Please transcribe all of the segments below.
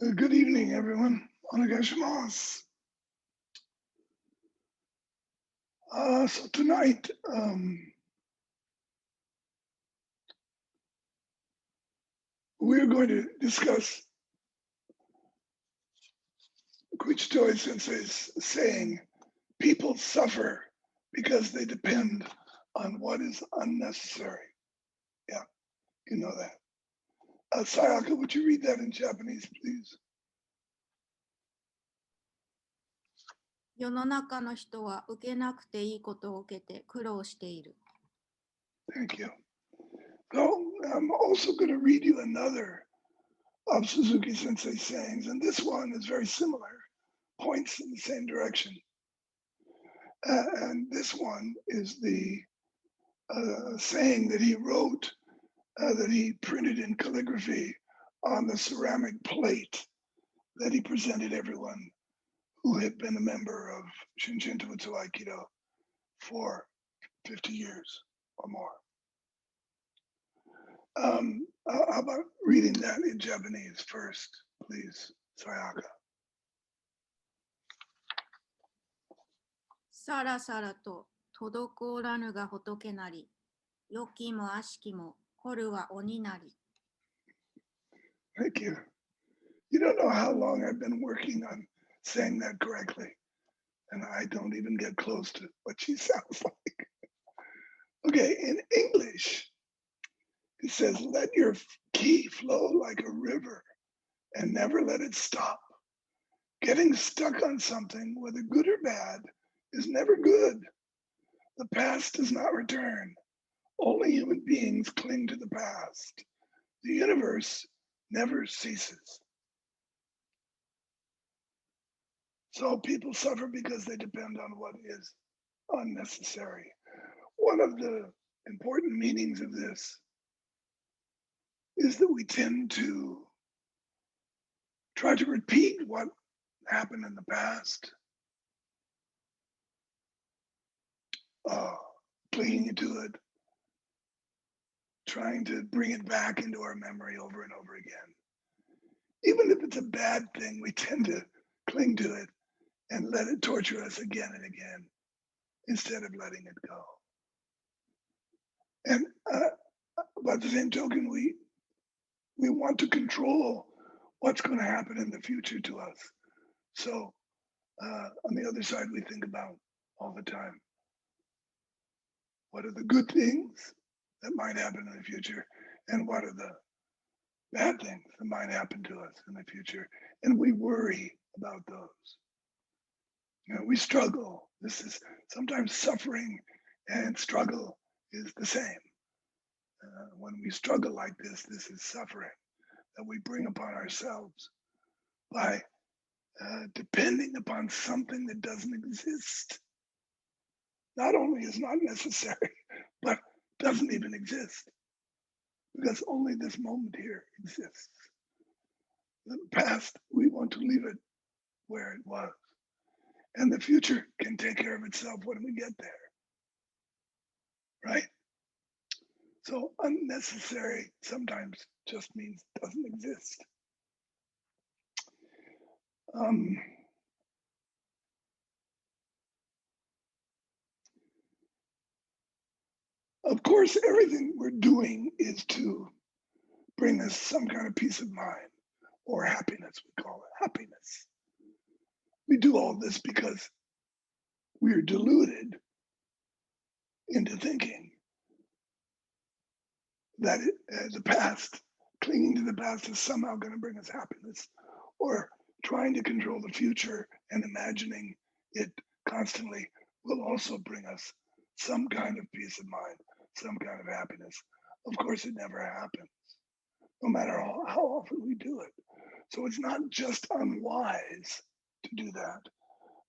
Good evening, everyone. Onegaishimasu. So tonight, we're going to discuss Koichitoi Sensei's saying, people suffer because they depend on what is unnecessary. Yeah, you know that. Sayaka, would you read that in Japanese, please? 世の中の人は受けなくていいことを受けて苦労している。Thank you. So I'm also going to read you another of Suzuki Sensei's sayings, and this one is very similar, points in the same direction. And this one is the saying that he wrote, that he printed in calligraphy on the ceramic plate that he presented everyone who had been a member of Shinshin Tobutsu Aikido for 50 years or more. How about reading that in Japanese first, please, Sayaka? さらさらと滞らぬが仏なり、良きも悪しきも掘るは鬼なり。 Thank you. You don't know how long I've been working on saying that correctly, and I don't even get close to what she sounds like. Okay, in English, it says, let your ki flow like a river and never let it stop. Getting stuck on something, whether good or bad, is never good. The past does not return. Only human beings cling to the past. The universe never ceases. So people suffer because they depend on what is unnecessary. One of the important meanings of this is that we tend to try to repeat what happened in the past, clinging to it, trying to bring it back into our memory over and over again. Even if it's a bad thing, we tend to cling to it and let it torture us again and again instead of letting it go. And by the same token, we want to control what's going to happen in the future to us. So on the other side, we think about all the time, what are the good things that might happen in the future, and what are the bad things that might happen to us in the future? And we worry about those. You know, we struggle. This is sometimes suffering and struggle is the same. When we struggle like this is suffering that we bring upon ourselves by depending upon something that doesn't exist. Not only is not necessary, but doesn't even exist, because only this moment here exists. The past, we want to leave it where it was. And the future can take care of itself when we get there, right? So unnecessary sometimes just means doesn't exist. Of course, everything we're doing is to bring us some kind of peace of mind or happiness, we call it happiness. We do all this because we're deluded into thinking that the past, clinging to the past is somehow going to bring us happiness, or trying to control the future and imagining it constantly will also bring us some kind of peace of mind, some kind of happiness. Of course, it never happens, no matter how often we do it. So it's not just unwise to do that,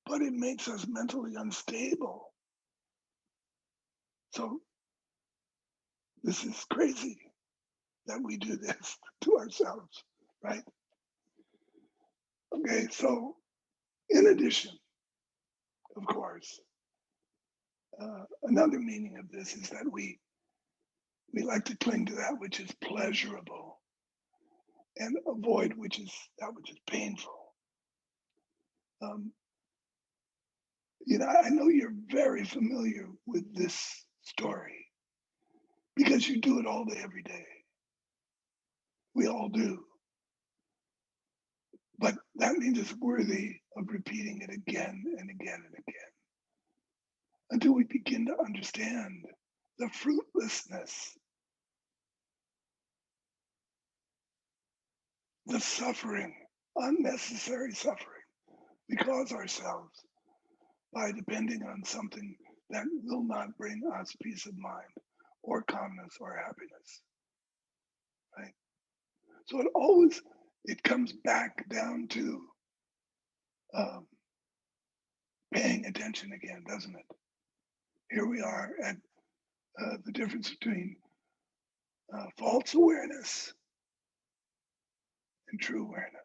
but it makes us mentally unstable. So this is crazy that we do this to ourselves, right? Okay, so in addition, of course, another meaning of this is that we like to cling to that which is pleasurable. and avoid that which is painful. Um, I know you're very familiar with this story because you do it all day, every day. We all do. But that means it's worthy of repeating it again and again and again until we begin to understand the fruitlessness, the suffering, unnecessary suffering we cause ourselves by depending on something that will not bring us peace of mind or calmness or happiness, right? So it comes back down to um, paying attention again, doesn't it? Here we are at the difference between false awareness and true awareness.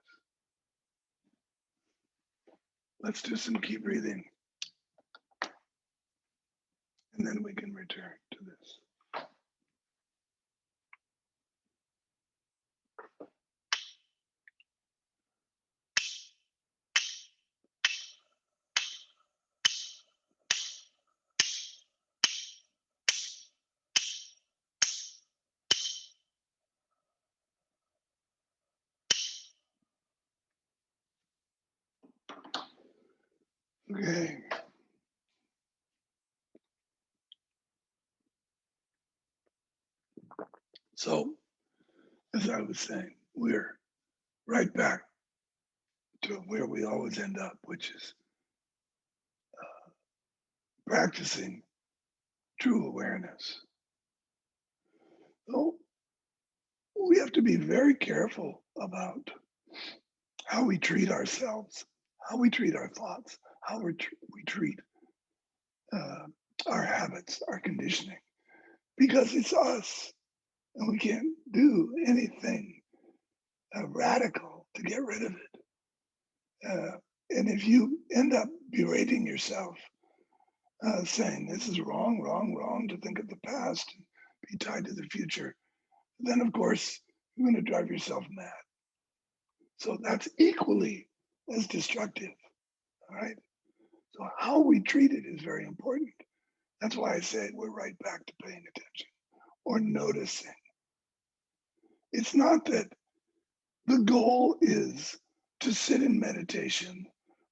Let's do some key breathing, and then we can return to this. Okay. So, as I was saying, we're right back to where we always end up, which is practicing true awareness. So, we have to be very careful about how we treat ourselves, how we treat our thoughts, how we treat uh, our habits, our conditioning, because it's us, and we can't do anything radical to get rid of it. And if you end up berating yourself, saying this is wrong, wrong, wrong to think of the past and be tied to the future, then of course you're going to drive yourself mad. So that's equally as destructive. All right. So how we treat it is very important. That's why I said we're right back to paying attention or noticing. It's not that the goal is to sit in meditation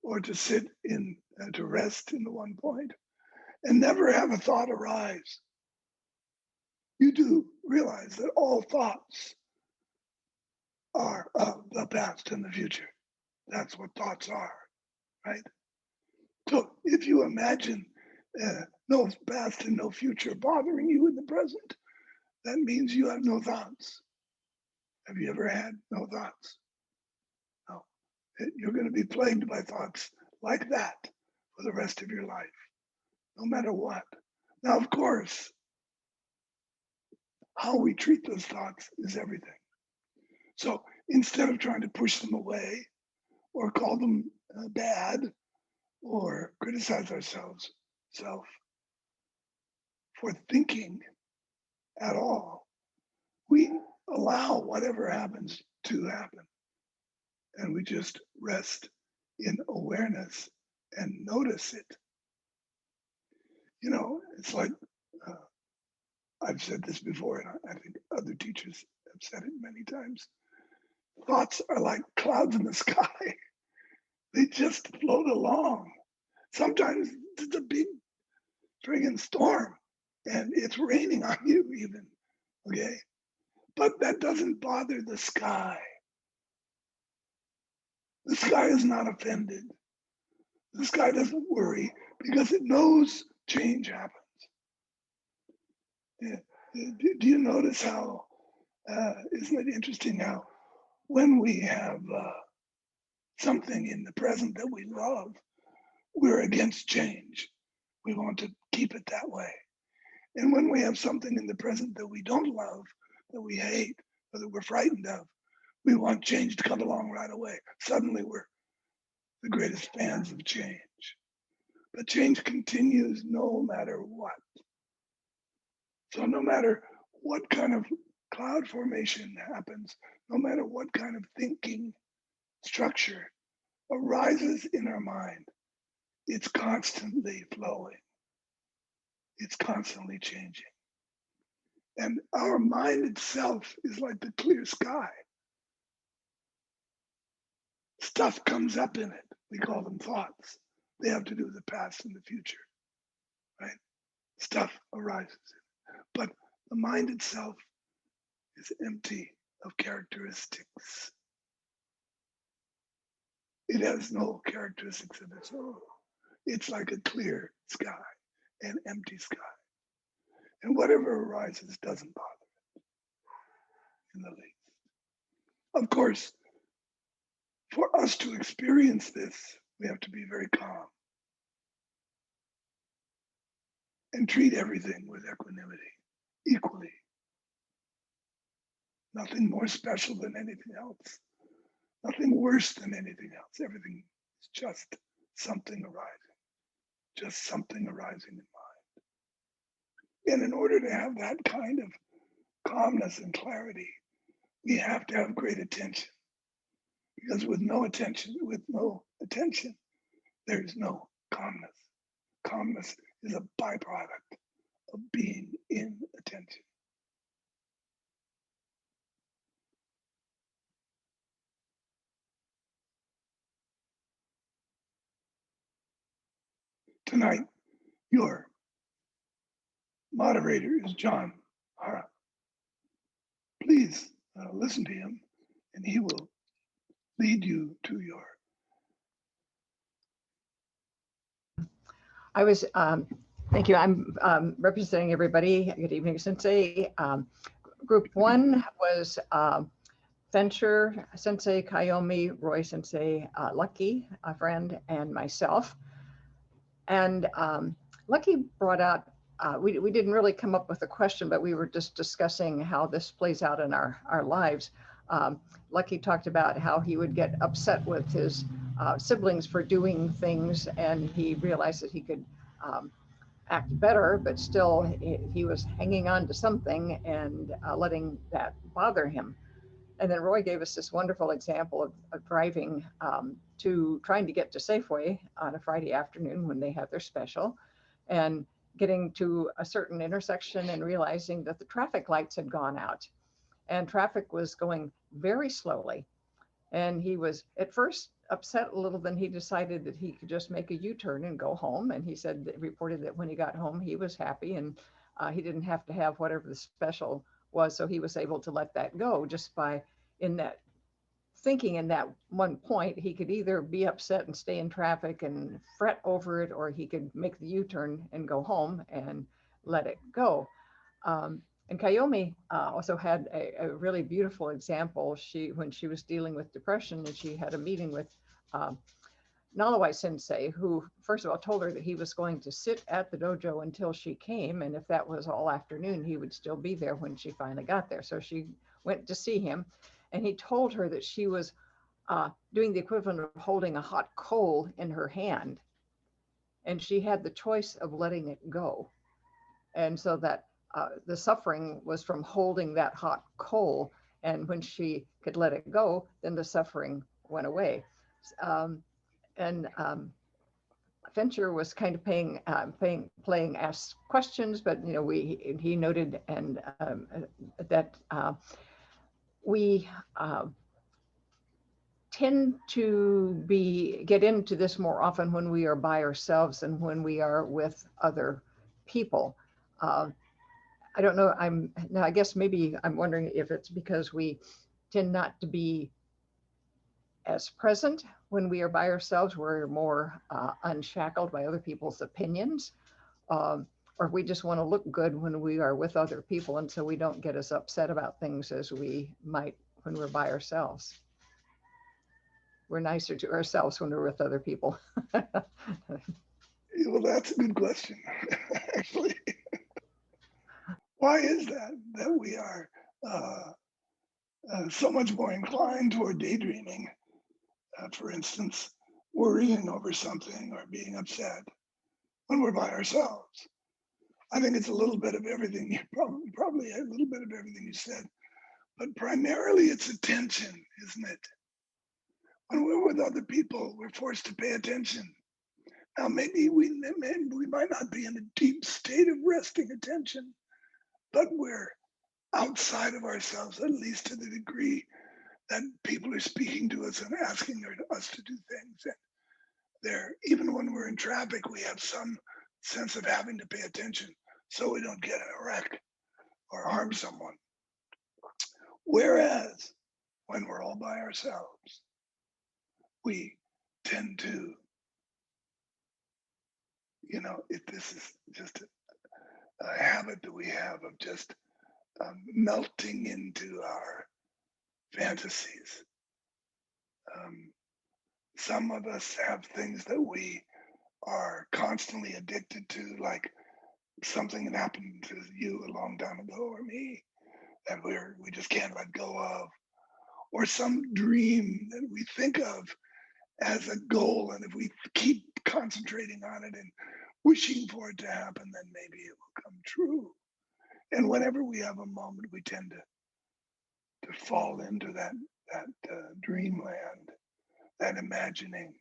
or to sit in to rest in the one point and never have a thought arise. You do realize that all thoughts are of the past and the future. That's what thoughts are, right? So if you imagine no past and no future bothering you in the present, that means you have no thoughts. Have you ever had no thoughts? No. You're going to be plagued by thoughts like that for the rest of your life, no matter what. Now, of course, how we treat those thoughts is everything. So instead of trying to push them away or call them bad or criticize ourselves self for thinking at all, we allow whatever happens to happen. And we just rest in awareness and notice it. It's like uh, I've said this before, and I think other teachers have said it many times. Thoughts are like clouds in the sky, they just float along. Sometimes it's a big friggin' storm and it's raining on you, even. Okay. But that doesn't bother the sky. The sky is not offended. The sky doesn't worry because it knows change happens. Yeah. Do you notice how, isn't it interesting how when we have something in the present that we love, we're against change. We want to keep it that way. And when we have something in the present that we don't love, that we hate, or that we're frightened of, we want change to come along right away. Suddenly we're the greatest fans of change. But change continues no matter what. So no matter what kind of cloud formation happens, no matter what kind of thinking structure arises in our mind, it's constantly flowing, it's constantly changing. And our mind itself is like the clear sky. Stuff comes up in it. We call them thoughts. They have to do with the past and the future, right? Stuff arises. But the mind itself is empty of characteristics. It has no characteristics of its own. It's like a clear sky, an empty sky. And whatever arises doesn't bother it in the least. Of course, for us to experience this, we have to be very calm and treat everything with equanimity, equally. Nothing more special than anything else, nothing worse than anything else. Everything is just something arising, just something arising in mind. And in order to have that kind of calmness and clarity, we have to have great attention. Because with no attention, there is no calmness. Calmness is a byproduct of being in attention. Tonight, your moderator is John Hara. Please listen to him, and he will lead you to your. Thank you. I'm representing everybody. Good evening, Sensei. Group one was Venture, Sensei, Kayomi, Roy Sensei, Lucky, a friend, and myself. And Lucky brought out, we didn't really come up with a question, but we were just discussing how this plays out in our lives. Lucky talked about how he would get upset with his siblings for doing things, and he realized that he could act better, but still he was hanging on to something and letting that bother him. And then Roy gave us this wonderful example of driving to trying to get to Safeway on a Friday afternoon when they have their special, and getting to a certain intersection and realizing that the traffic lights had gone out and traffic was going very slowly. And he was at first upset a little, then he decided that he could just make a U-turn and go home. And he said, reported that when he got home, he was happy, and he didn't have to have whatever the special was. So he was able to let that go just by in that thinking in that one point. He could either be upset and stay in traffic and fret over it, or he could make the U-turn and go home and let it go. And Kayomi also had a really beautiful example. When she was dealing with depression, and she had a meeting with Nalawai Sensei, who first of all told her that he was going to sit at the dojo until she came, and if that was all afternoon, he would still be there when she finally got there. So she went to see him, and he told her that she was doing the equivalent of holding a hot coal in her hand, and she had the choice of letting it go. And so that the suffering was from holding that hot coal, and when she could let it go, then the suffering went away. And Fincher was kind of playing ask questions, but he noted and that we tend to get into this more often when we are by ourselves than when we are with other people. I don't know. I guess maybe I'm wondering if it's because we tend not to be as present when we are by ourselves. We're more unshackled by other people's opinions, or we just want to look good when we are with other people, and so we don't get as upset about things as we might when we're by ourselves. We're nicer to ourselves when we're with other people. Well, that's a good question, actually. Why is that we are so much more inclined toward daydreaming, for instance, worrying over something or being upset when we're by ourselves? I think it's a little bit of everything, probably a little bit of everything you said. but primarily it's attention, isn't it? When we're with other people, we're forced to pay attention. Now, maybe we might not be in a deep state of resting attention, but we're outside of ourselves, at least to the degree that people are speaking to us and asking us to do things. And even when we're in traffic, we have some sense of having to pay attention so we don't get in a wreck or harm someone. Whereas when we're all by ourselves, we tend to, this is just a habit that we have of just melting into our fantasies. Some of us have things that we are constantly addicted to, like something that happened to you a long time ago or me that we just can't let go of, or some dream that we think of as a goal, and if we keep concentrating on it and wishing for it to happen, then maybe it will come true. And whenever we have a moment, we tend to fall into that dreamland, that imagining,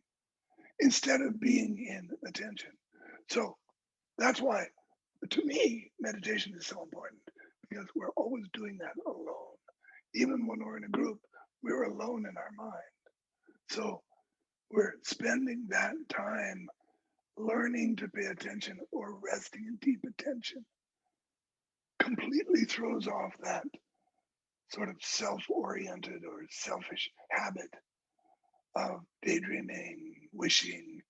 instead of being in attention. So that's why, to me, meditation is so important, because we're always doing that alone. Even when we're in a group, we're alone in our mind. So we're spending that time learning to pay attention or resting in deep attention. Completely throws off that sort of self-oriented or selfish habit of daydreaming, wishing,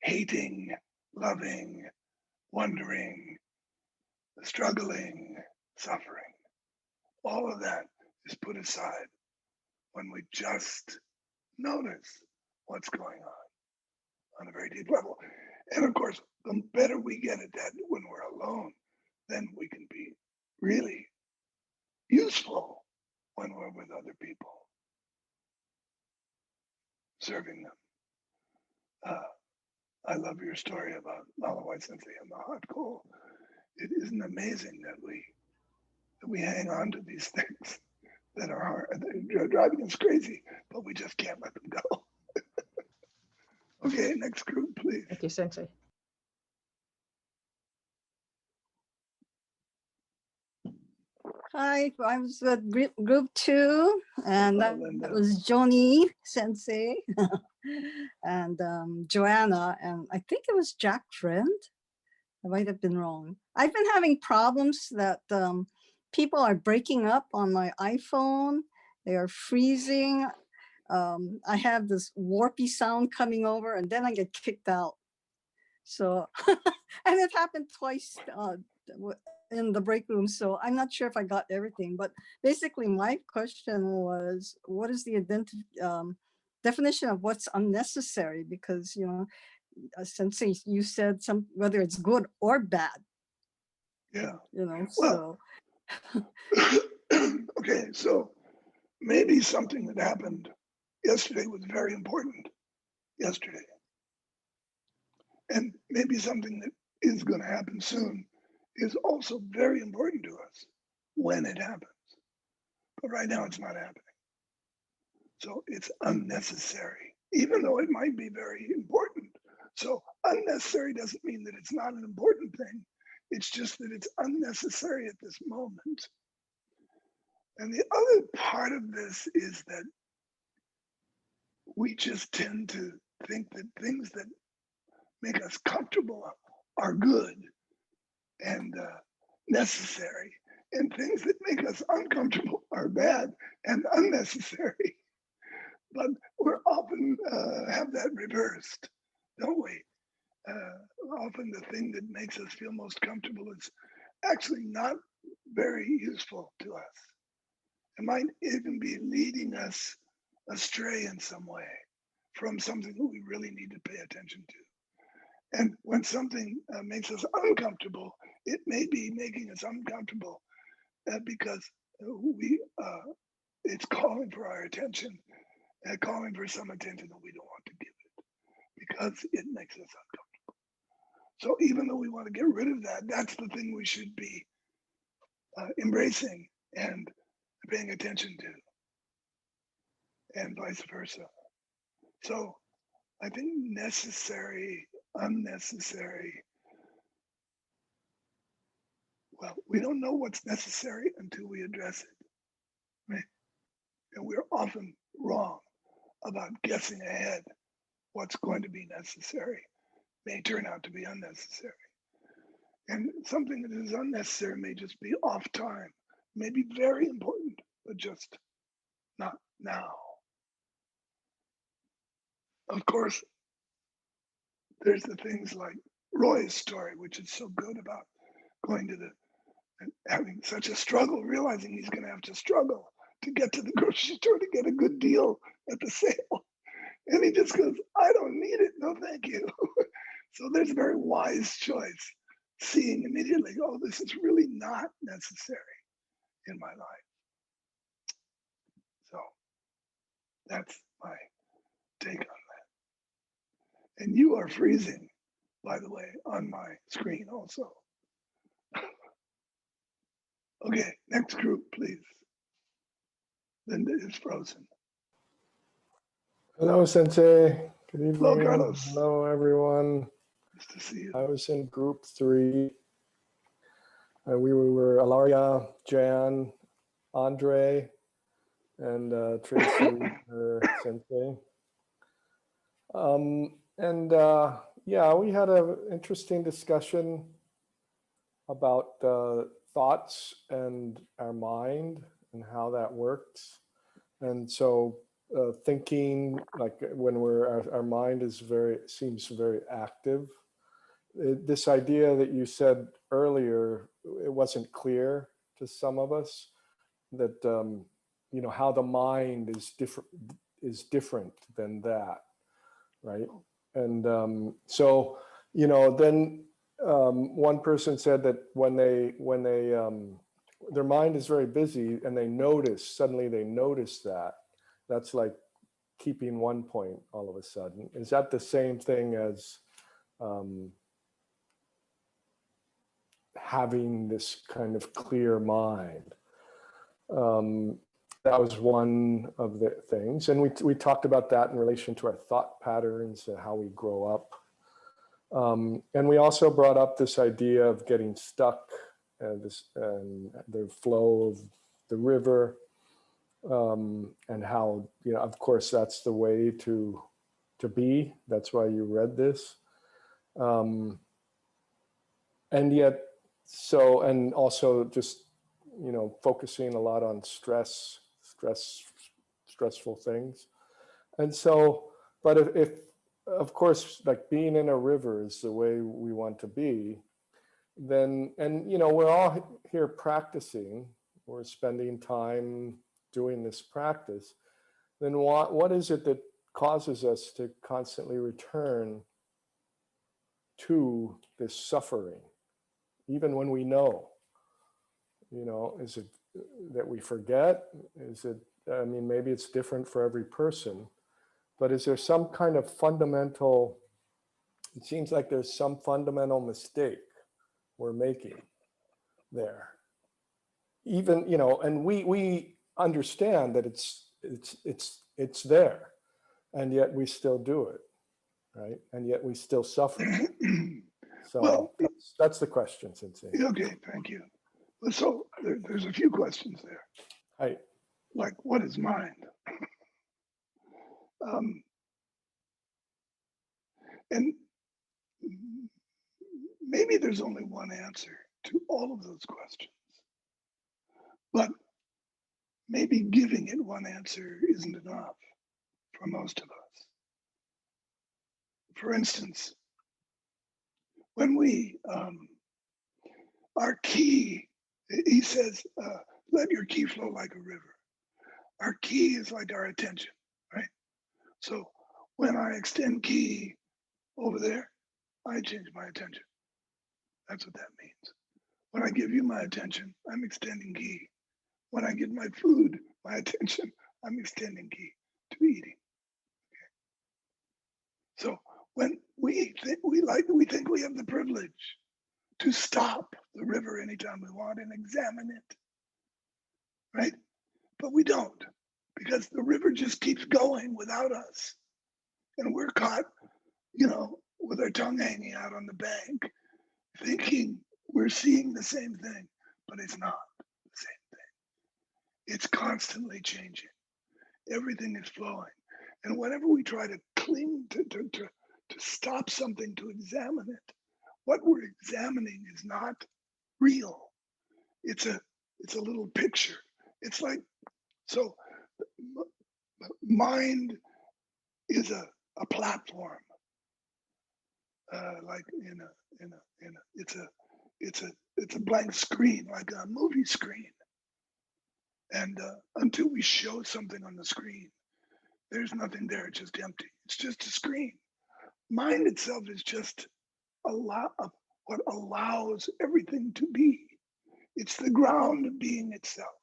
hating, loving, wondering, struggling, suffering. All of that is put aside when we just notice what's going on a very deep level. And of course, the better we get at that when we're alone, then we can be really useful when we're with other people, serving them. I love your story about Malawai Sensei and the hot coal. It isn't amazing that we hang on to these things that are hard, they're driving us crazy, but we just can't let them go. Okay, next group, please. Thank you, Sensei. Hi, I was with group 2, and that was Joni Sensei and Joanna, and I think it was Jack Friend. I might have been wrong. I've been having problems that people are breaking up on my iPhone. They are freezing. I have this warpy sound coming over, and then I get kicked out. So, and it happened twice in the break room. So I'm not sure if I got everything, but basically my question was, what is the definition of what's unnecessary? Because, Sensei, you said whether it's good or bad. Yeah. So. Okay, so maybe something that happened yesterday was very important yesterday. And maybe something that is going to happen soon is also very important to us when it happens. But right now it's not happening. So it's unnecessary, even though it might be very important. So unnecessary doesn't mean that it's not an important thing. It's just that it's unnecessary at this moment. And the other part of this is that we just tend to think that things that make us comfortable are good and necessary, and things that make us uncomfortable are bad and unnecessary. But we're often have that reversed, don't we? Often the thing that makes us feel most comfortable is actually not very useful to us. It might even be leading us astray in some way from something that we really need to pay attention to. And when something makes us uncomfortable, it may be making us uncomfortable because it's calling for our attention, calling for some attention that we don't want to give it because it makes us uncomfortable. So even though we want to get rid of that, that's the thing we should be embracing and paying attention to, and vice versa. So I think necessary, unnecessary, well, we don't know what's necessary until we address it, right? And we're often wrong about guessing ahead what's going to be necessary may turn out to be unnecessary. And something that is unnecessary may just be off time, may be very important, but just not now. Of course, there's the things like Roy's story, which is so good about going to and having such a struggle, realizing he's going to have to struggle to get to the grocery store to get a good deal at the sale. And he just goes, I don't need it. No, thank you. So there's a very wise choice, seeing immediately, oh, this is really not necessary in my life. So that's my take on that. And you are freezing, by the way, on my screen also. Okay, next group, please. Linda is frozen. Hello, Sensei. Good evening. Hello, Carlos. Hello, everyone. Nice to see you. I was in group 3. We were Alaria, Jan, Andre, and Tracy, her Sensei. Yeah, we had an interesting discussion about thoughts and our mind and how that works. And so thinking, like when our mind is seems very active. This idea that you said earlier, it wasn't clear to some of us that you know, how the mind is different than that, right? And so, you know, then one person said that when they their mind is very busy and suddenly they notice that, that's like keeping one point all of a sudden. Is that the same thing as having this kind of clear mind? That was one of the things. And we talked about that in relation to our thought patterns and how we grow up. And we also brought up this idea of getting stuck and the flow of the river, and how, you know, of course, that's the way to be. That's why you read this. And yet, and also just, you know, focusing a lot on stressful things. And so, but if of course, like being in a river is the way we want to be, then, and you know, we're all here practicing, we're spending time doing this practice, then what is it that causes us to constantly return to this suffering, even when we know? You know, is it that we forget? Is it, I mean, maybe it's different for every person, but is there some kind of fundamental, it seems like there's some fundamental mistake we're making there. Even, you know, and we understand that it's there, and yet we still do it, right? And yet we still suffer. So well, that's the question, Sensei. Okay, thank you. So there's a few questions there. Hi. Like, what is mind? And maybe there's only one answer to all of those questions, but maybe giving it one answer isn't enough for most of us. For instance, when we, our ki, he says, let your ki flow like a river. Our ki is like our attention, right? So when I extend ki over there, I change my attention. That's what that means. When I give you my attention, I'm extending ki. When I give my food my attention, I'm extending ki to eating. Okay. So when we think we have the privilege to stop the river anytime we want and examine it, right? but we don't, because the river just keeps going without us. And we're caught, with our tongue hanging out on the bank, thinking we're seeing the same thing, but it's not the same thing. It's constantly changing. Everything is flowing. And whenever we try to cling to stop something, to examine it, what we're examining is not real. It's a little picture. It's like, so mind is a platform, like it's a blank screen, like a movie screen. And until we show something on the screen, there's nothing there. It's just empty. It's just a screen. Mind itself is just what allows everything to be. It's the ground of being itself.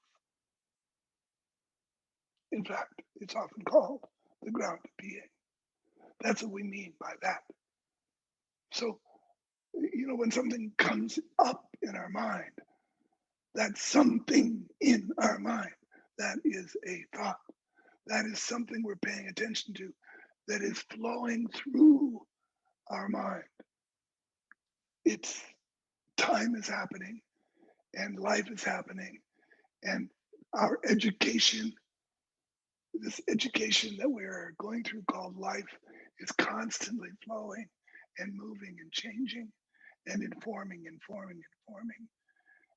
In fact, it's often called the ground of being. That's what we mean by that. So, when something comes up in our mind, that's something in our mind. That is a thought. That is something we're paying attention to, that is flowing through our mind. It's time is happening, and life is happening, and our education, this education that we're going through called life, is constantly flowing and moving and changing and informing,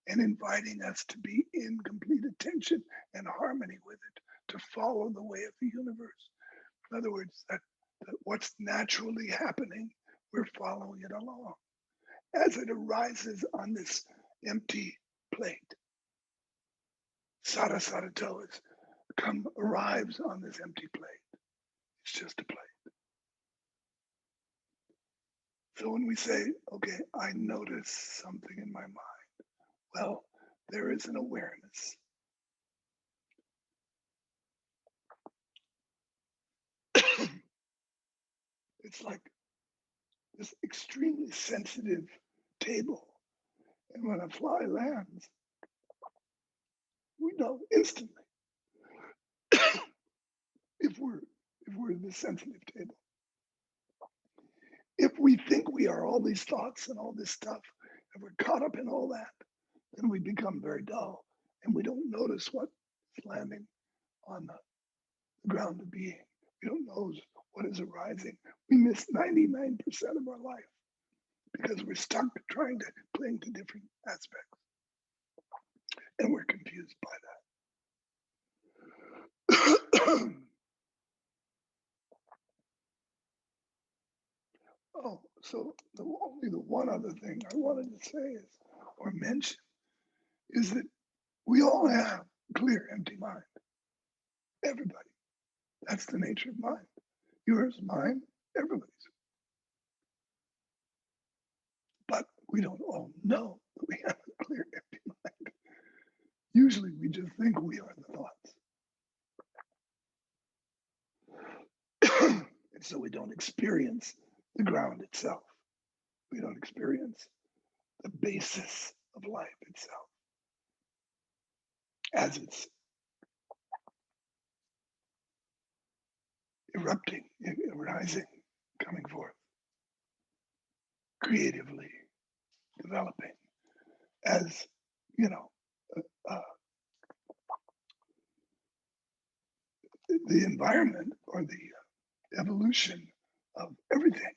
and inviting us to be in complete attention and harmony with it, to follow the way of the universe. In other words, that what's naturally happening, we're following it along as it arises on this empty plate. Sarasarato arrives on this empty plate. It's just a plate. So when we say, okay, I notice something in my mind, well, there is an awareness. It's like this extremely sensitive table. And when a fly lands, we know instantly if we're this sensitive table. If we think we are all these thoughts and all this stuff, and we're caught up in all that, then we become very dull and we don't notice what's landing on the ground of being. We don't know what is arising. We miss 99% of our life because we're stuck trying to cling to different aspects. And we're confused by that. Oh, so only the one other thing I wanted to say is, or mention, is that we all have clear, empty mind. Everybody. That's the nature of mind. Yours, mine, everybody's. But we don't all know that we have a clear, empty mind. Usually we just think we are the thoughts. And so we don't experience the ground itself. We don't experience the basis of life itself as it's erupting, arising, coming forth, creatively developing as, the environment or the evolution of everything.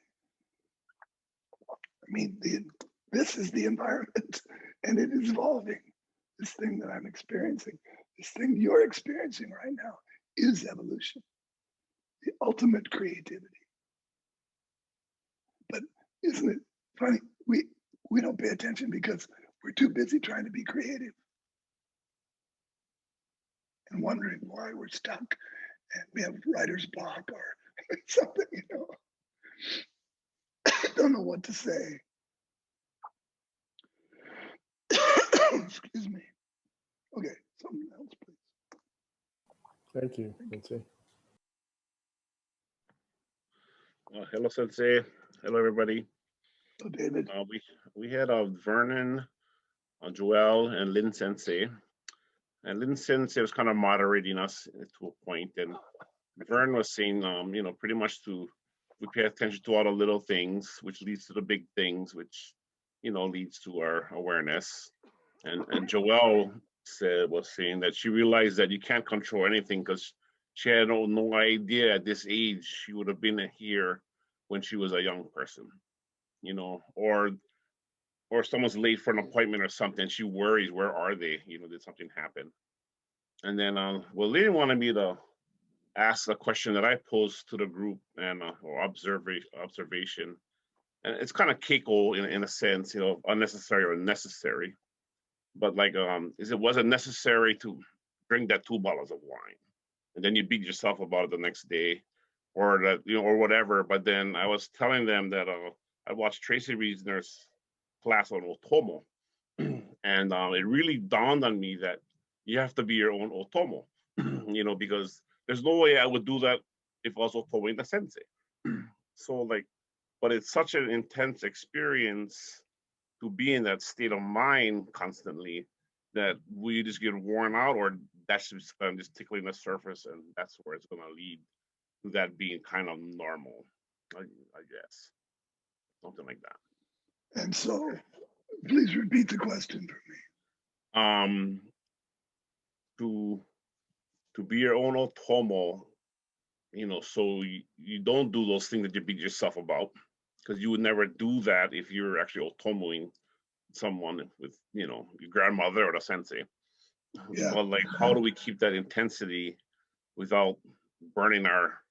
I mean, this is the environment and it is evolving. This thing that I'm experiencing, this thing you're experiencing right now is evolution, the ultimate creativity. But isn't it funny? We don't pay attention because we're too busy trying to be creative and wondering why we're stuck and we have writer's block or something, I don't know what to say. Excuse me. Okay, something else, please. Thank you, Sensei. Hello, Sensei. Hello, everybody. So, David. We had Vernon, Joel, and Lynn Sensei. And Lynn Sensei was kind of moderating us to a point, and Vern was saying, you know, pretty much we pay attention to all the little things, which leads to the big things, which, you know, leads to our awareness. And Joelle was saying that she realized that you can't control anything because she had no idea at this age she would have been here when she was a young person, you know, or someone's late for an appointment or something. She worries, where are they? You know, did something happen? And then, well, they didn't want me to ask a question that I posed to the group and or observation. And it's kind of keiko in a sense, you know, unnecessary or necessary. But like, was it necessary to drink that 2 bottles of wine? And then you beat yourself about it the next day, or that, you know, or whatever. But then I was telling them that I watched Tracy Reasoner's class on Otomo, and it really dawned on me that you have to be your own Otomo, you know, because there's no way I would do that if I was Otomoing the sensei. So like, but it's such an intense experience to be in that state of mind constantly that we just get worn out, or that's just tickling the surface, and that's where it's going to lead to that being kind of normal, I guess, something like that. And so, please repeat the question for me. To be your own Otomo, you know, so you don't do those things that you beat yourself about, because you would never do that if you're actually Otomoing someone with, you know, your grandmother or the sensei. Yeah. But like, how do we keep that intensity without burning our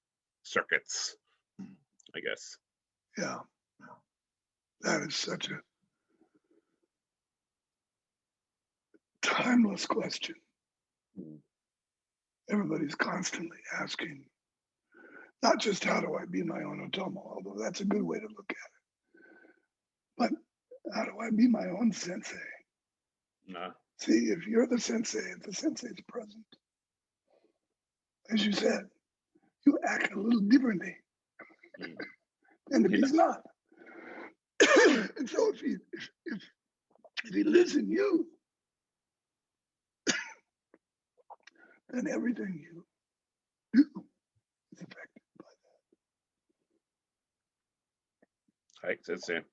circuits, I guess? Yeah. That is such a timeless question. Everybody's constantly asking, not just how do I be my own Otomo, although that's a good way to look at it, but how do I be my own sensei? Nah. See, if you're the sensei, if the sensei is present, as you said, you act a little differently than if he's not. And so if he lives in you, then everything you do is affected by that. Right, sensei.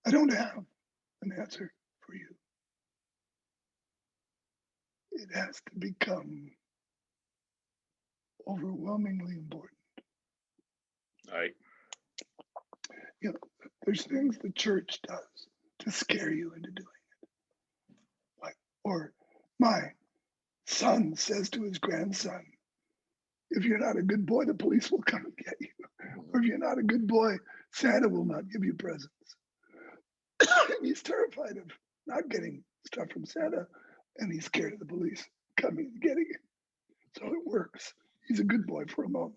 I don't have an answer for you. It has to become overwhelmingly important. Right. You know, there's things the church does to scare you into doing it. Like, or my son says to his grandson, if you're not a good boy, the police will come and get you. Or if you're not a good boy, Santa will not give you presents. And he's terrified of not getting stuff from Santa, and he's scared of the police coming and getting it. So it works. He's a good boy for a moment.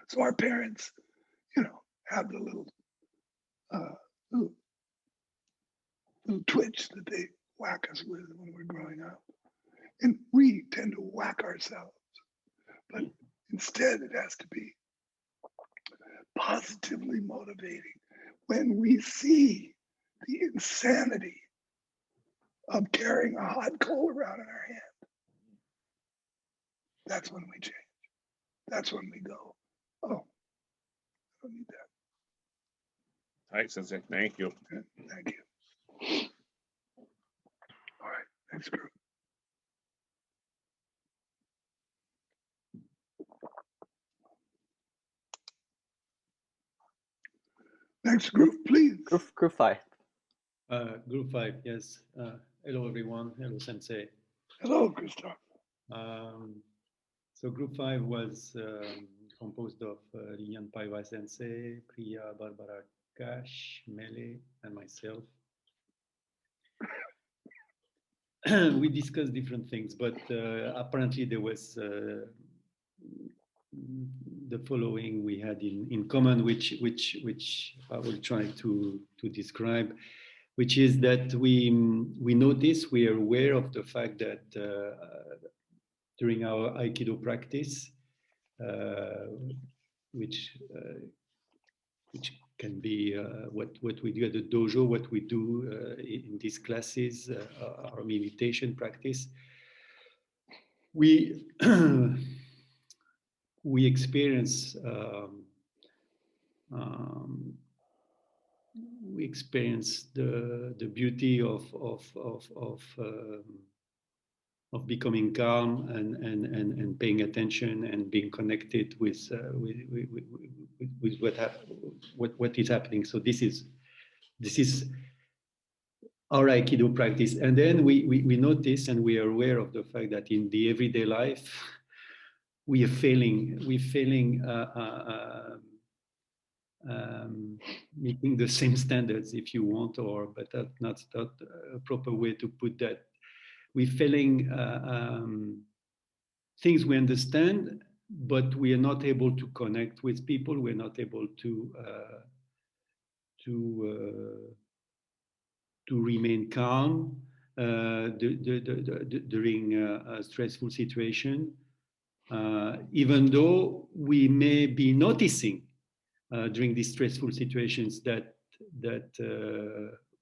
So our parents, you know, have the little twitch that they whack us with when we're growing up. And we tend to whack ourselves. But instead, it has to be positively motivating when we see the insanity of carrying a hot coal around in our hand. That's when we change. That's when we go, oh, I don't need that. Right, sensei. Thank you. Okay, thank you. All right, next group. Next group, please. Group 5. Group 5, yes. Hello, everyone. Hello, Sensei. Hello, Christoph. So Group 5 was composed of Lilian Paiva Sensei, Priya Barbara Cash, Mele, and myself. We discussed different things, but apparently there was the following we had in common, which I will try to describe, which is that we notice, we are aware of the fact that during our Aikido practice, which can be what we do at the dojo, what we do in these classes, our meditation practice. We we experience the beauty of becoming calm and paying attention and being connected with what is happening. So this is our Aikido practice. And then we notice and we are aware of the fact that in the everyday life, we're failing meeting the same standards, if you want, but that's not a proper way to put that. We're failing things we understand, but we are not able to connect with people. We're not able to remain calm during a stressful situation, even though we may be noticing during these stressful situations that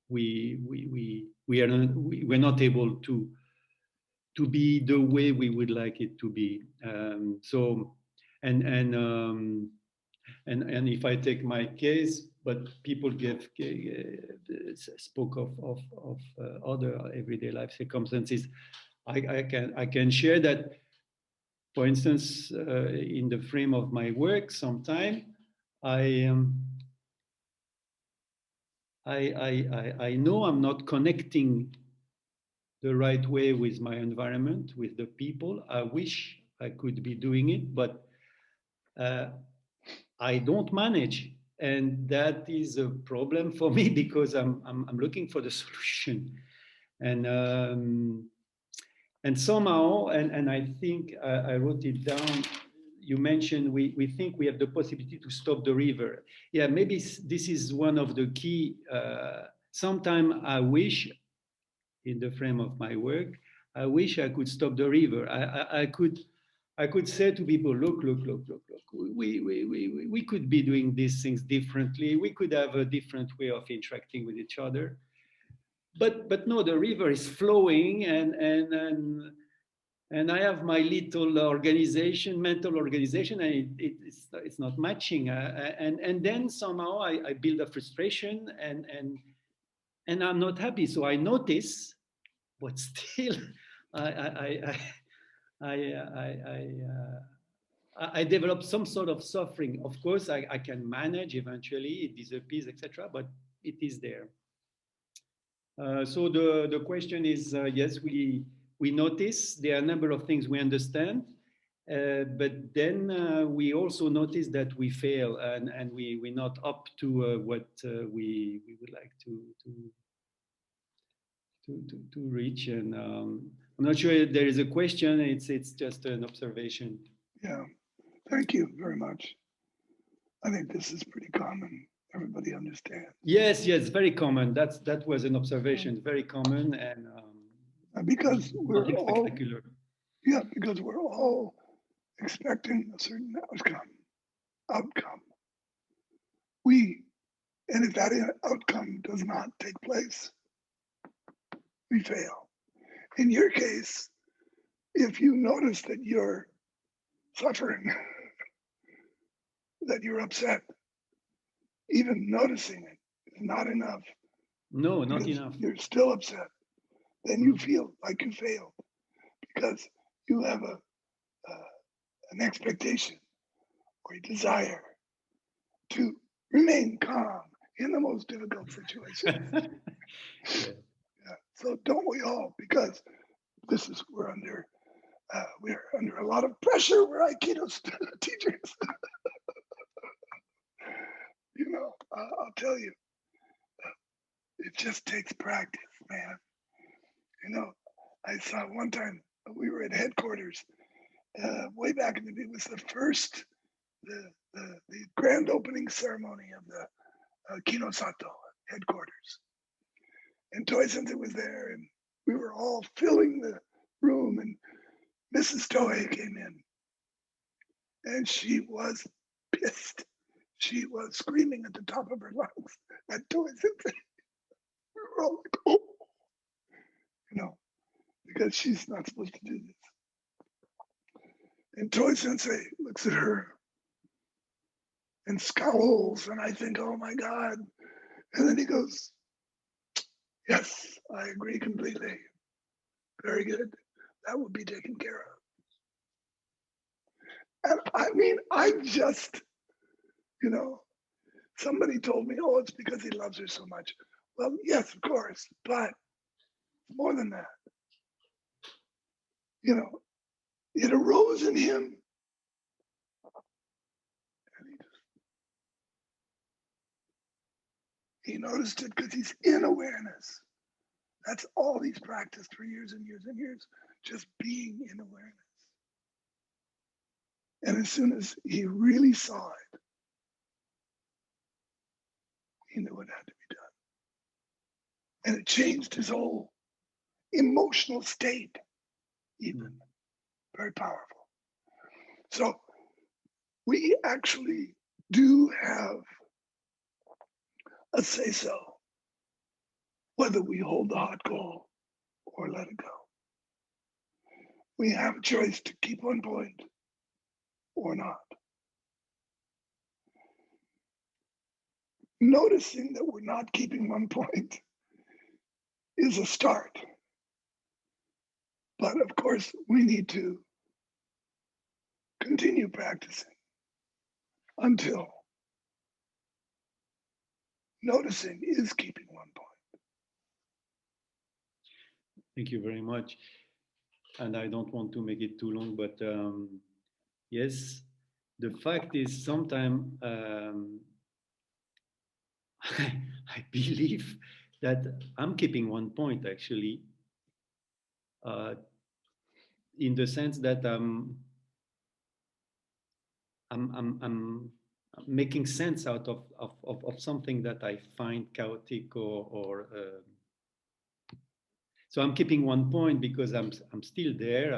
we're not able to be the way we would like it to be. And if I take my case, but people spoke of other everyday life circumstances, I can share that. For instance, in the frame of my work, sometime I know I'm not connecting the right way with my environment, with the people. I wish I could be doing it, but I don't manage, and that is a problem for me because I'm looking for the solution, and somehow, and I think I wrote it down. You mentioned we think we have the possibility to stop the river. Yeah, maybe this is one of the key. Sometimes I wish, in the frame of my work, I wish I could stop the river. I could say to people, look. We could be doing these things differently. We could have a different way of interacting with each other. But no, the river is flowing, and I have my little organization, mental organization, and it's not matching. And then somehow I build a frustration, and I'm not happy. So I notice, but still, I develop some sort of suffering. Of course, I can manage eventually, it disappears, etc. But it is there. So the question is, yes, we notice there are a number of things we understand, but then we also notice that we fail and we're not up to what we would like to reach. And I'm not sure if there is a question. It's just an observation. Yeah, thank you very much. I think this is pretty common. Everybody understands. Yes, very common. That was an observation, very common, and because we're all spectacular. Yeah, because we're all expecting a certain outcome. And if that outcome does not take place, we fail. In your case, if you notice that you're suffering, that you're upset, even noticing it is not enough. No, not enough. You're still upset. Then you feel like you failed because you have an expectation or a desire to remain calm in the most difficult situations. Yeah. So don't we all? Because we're under a lot of pressure. We're Aikido teachers. I'll tell you, it just takes practice, man. I saw one time we were at headquarters way back in the day. It was the grand opening ceremony of the Kinosato headquarters. And Toi Sensei was there, and we were all filling the room, and Mrs. Toei came in, and she was pissed. she was screaming at the top of her lungs at Toy Sensei. We were all like, oh, you know, because she's not supposed to do this. And Toy Sensei looks at her and scowls, and I think, oh my God. And then he goes, yes, I agree completely. Very good. That will be taken care of. And I mean, I just, you know, somebody told me, oh, it's because he loves her so much. Well, yes, of course, but more than that. You know, it arose in him. And he noticed it because he's in awareness. That's all he's practiced for years and years and years, just being in awareness. And as soon as he really saw it, he knew it had to be done. And it changed his whole emotional state, even. Very powerful. So we actually do have a say-so, whether we hold the hot coal or let it go. We have a choice to keep on point or not. Noticing that we're not keeping one point is a start. But of course, we need to continue practicing until noticing is keeping one point. Thank you very much. And I don't want to make it too long, but yes, the fact is sometimes I believe that I'm keeping one point actually, in the sense that I'm making sense out of something that I find chaotic or so I'm keeping one point because I'm still there,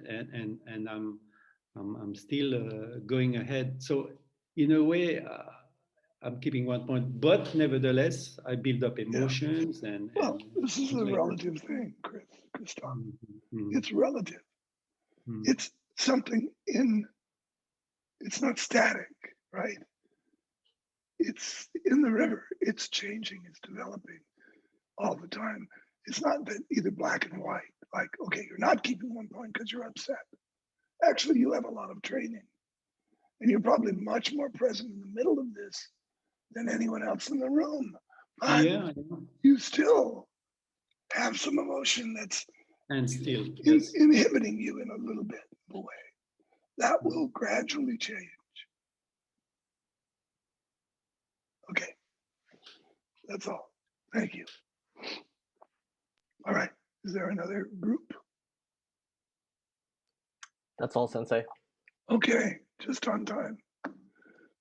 and I'm still going ahead. So in a way, I'm keeping one point, but nevertheless, I build up emotions and. Well, this is a like relative thing, Christoph. Mm-hmm. It's relative. Mm-hmm. It's something it's not static, right? It's in the river. It's changing. It's developing all the time. It's not that either black and white, like, okay, you're not keeping one point because you're upset. Actually, you have a lot of training. And you're probably much more present in the middle of this than anyone else in the room. But yeah, you still have some emotion that's and still yes. inhibiting you in a little bit of a way. That will gradually change. Okay, that's all. Thank you. All right, is there another group? That's all, Sensei. Okay, just on time.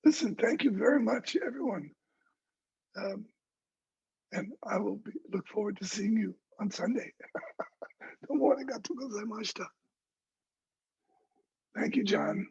Listen, thank you very much, everyone. And I will look forward to seeing you on Sunday. Don't worry, got to go. Thank you, John.